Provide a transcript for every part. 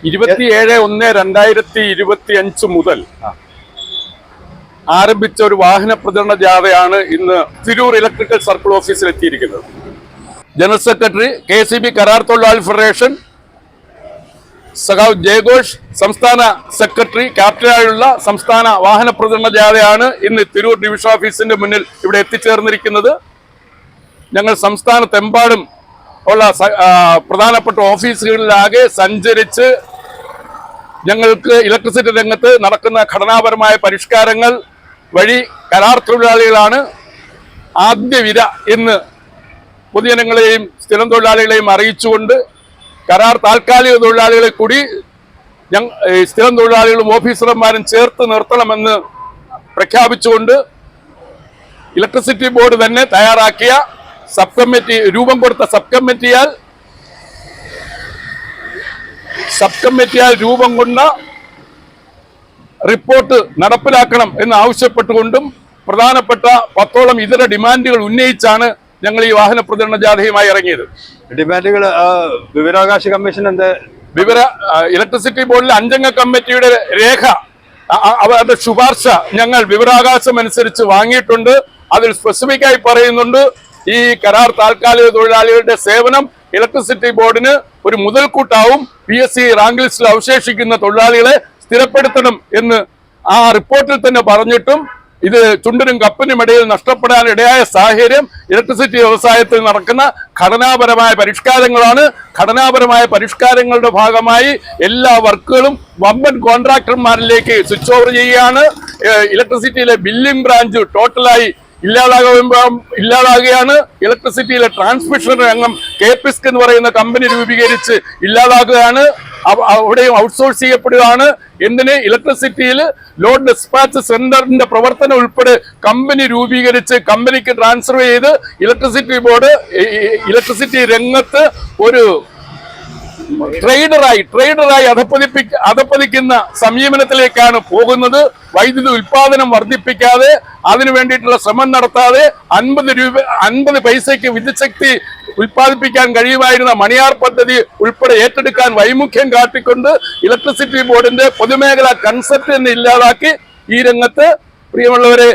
27/1/2025 മുതൽ ആരംഭിച്ച ഒരു വാഹന പ്രചരണ ജാഥയാണ് ഇന്ന് തിരൂർ ഇലക്ട്രിക്കൽ സർക്കിൾ ഓഫീസിൽ എത്തിയിരിക്കുന്നത്. ജനറൽ സെക്രട്ടറി KCB കരാർ തൊഴിലാളി ഫെഡറേഷൻ സഖാവ് ജയഘോഷ്, സംസ്ഥാന സെക്രട്ടറി ക്യാപ്റ്റനായുള്ള സംസ്ഥാന വാഹന പ്രചരണ ജാഥയാണ് ഇന്ന് തിരൂർ ഡിവിഷൻ ഓഫീസിന്റെ മുന്നിൽ ഇവിടെ എത്തിച്ചേർന്നിരിക്കുന്നത്. ഞങ്ങൾ സംസ്ഥാനത്തെമ്പാടും ഉള്ള പ്രധാനപ്പെട്ട ഓഫീസുകളിലാകെ സഞ്ചരിച്ച് ഞങ്ങൾക്ക് ഇലക്ട്രിസിറ്റി രംഗത്ത് നടക്കുന്ന ഘടനാപരമായ പരിഷ്കാരങ്ങൾ വഴി കരാർ തൊഴിലാളികളാണ് ആദ്യ വിര എന്ന് പൊതുജനങ്ങളെയും സ്ഥിരം തൊഴിലാളികളെയും അറിയിച്ചുകൊണ്ട് കരാർ താൽക്കാലിക തൊഴിലാളികളെ കൂടി സ്ഥിരം തൊഴിലാളികളും ഓഫീസർമാരും ചേർത്ത് നിർത്തണമെന്ന് പ്രഖ്യാപിച്ചുകൊണ്ട് ഇലക്ട്രിസിറ്റി ബോർഡ് തന്നെ തയ്യാറാക്കിയ സബ് കമ്മിറ്റി രൂപം കൊടുത്ത സബ് കമ്മിറ്റിയാൽ രൂപം കൊണ്ട റിപ്പോർട്ട് നടപ്പിലാക്കണം എന്ന് ആവശ്യപ്പെട്ടുകൊണ്ടും പ്രധാനപ്പെട്ട 10ഓളം ഇതര ഡിമാൻഡുകൾ ഉന്നയിച്ചാണ് ഞങ്ങൾ ഈ വാഹന പ്രചരണ ജാഥയുമായി ഇറങ്ങിയത്. ഡിമാൻഡുകൾ വിവരാവകാശ കമ്മീഷൻ ഇലക്ട്രിസിറ്റി ബോർഡിലെ 5 അംഗ കമ്മിറ്റിയുടെ രേഖ, അവരുടെ ശുപാർശ ഞങ്ങൾ വിവരാവകാശം അനുസരിച്ച് വാങ്ങിയിട്ടുണ്ട്. അതിൽ സ്പെസിഫിക് ആയി പറയുന്നുണ്ട്, ഈ കരാർ താൽക്കാലിക തൊഴിലാളികളുടെ സേവനം ഇലക്ട്രിസിറ്റി ബോർഡിന് ഒരു മുതൽക്കൂട്ടാവും. PSC റാങ്ക് ലിസ്റ്റിൽ അവശേഷിക്കുന്ന തൊഴിലാളികളെ സ്ഥിരപ്പെടുത്തണം എന്ന് ആ റിപ്പോർട്ടിൽ തന്നെ പറഞ്ഞിട്ടും ഇത് ചുണ്ടിനും കപ്പിനും ഇടയിൽ നഷ്ടപ്പെടാൻ ഇടയായ സാഹചര്യം ഇലക്ട്രിസിറ്റി വ്യവസായത്തിൽ നടക്കുന്ന ഘടനാപരമായ പരിഷ്കാരങ്ങളാണ്. ഘടനാപരമായ പരിഷ്കാരങ്ങളുടെ ഭാഗമായി എല്ലാ വർക്കുകളും വമ്പൻ കോൺട്രാക്ടർമാരിലേക്ക് സ്വിച്ച് ഓവർ ചെയ്യുകയാണ്. ഇലക്ട്രിസിറ്റിയിലെ ബില്ലിംഗ് ബ്രാഞ്ച് ടോട്ടലായി ഇല്ലാതാകുകയാണ്. ഇലക്ട്രിസിറ്റിയിലെ ട്രാൻസ്മിഷൻ രംഗം KPISC എന്ന് പറയുന്ന കമ്പനി രൂപീകരിച്ച് ഇല്ലാതാകുകയാണ്. അവിടെയും ഔട്ട്സോഴ്സ് ചെയ്യപ്പെടുകയാണ്. എന്തിന്? ഇലക്ട്രിസിറ്റിയിൽ ലോഡ് ഡിസ്പാച്ച് സെന്ററിന്റെ പ്രവർത്തനം ഉൾപ്പെടെ കമ്പനി രൂപീകരിച്ച് കമ്പനിക്ക് ട്രാൻസ്ഫർ ചെയ്ത് ഇലക്ട്രിസിറ്റി ബോർഡ് ഇലക്ട്രിസിറ്റി രംഗത്ത് ഒരു ട്രേഡറായി അധപ്പതിക്കുന്ന സമീപനത്തിലേക്കാണ് പോകുന്നത്. വൈദ്യുതി ഉൽപാദനം വർദ്ധിപ്പിക്കാതെ, അതിനു വേണ്ടിയിട്ടുള്ള ശ്രമം നടത്താതെ 50 പൈസയ്ക്ക് വിദ്യുച്ഛക്തി ഉൽപ്പാദിപ്പിക്കാൻ കഴിയുമായിരുന്ന മണിയാർ പദ്ധതി ഉൾപ്പെടെ ഏറ്റെടുക്കാൻ വൈമുഖ്യം കാട്ടിക്കൊണ്ട് ഇലക്ട്രിസിറ്റി ബോർഡിന്റെ പൊതുമേഖലാ കൺസെപ്റ്റ് തന്നെ ഇല്ലാതാക്കി ഈ രംഗത്ത് പ്രിയമുള്ളവരെ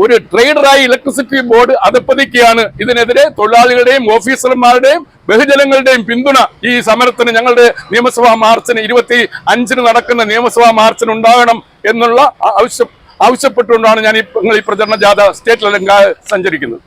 ഒരു ട്രേഡറായി ഇലക്ട്രിസിറ്റി ബോർഡ് അധപ്പതിക്കുകയാണ്. ഇതിനെതിരെ തൊഴിലാളികളുടെയും ഓഫീസർമാരുടെയും ബഹുജനങ്ങളുടെയും പിന്തുണ ഈ സമരത്തിന്, ഞങ്ങളുടെ നിയമസഭാ മാർച്ചിന് 25-ന് നടക്കുന്ന നിയമസഭാ മാർച്ചിന് ഉണ്ടാകണം എന്നുള്ള ആവശ്യപ്പെട്ടുകൊണ്ടാണ് ഞാൻ ഈ പ്രചരണ ജാഥ സ്റ്റേറ്റിലെല്ലാം സഞ്ചരിക്കുന്നത്.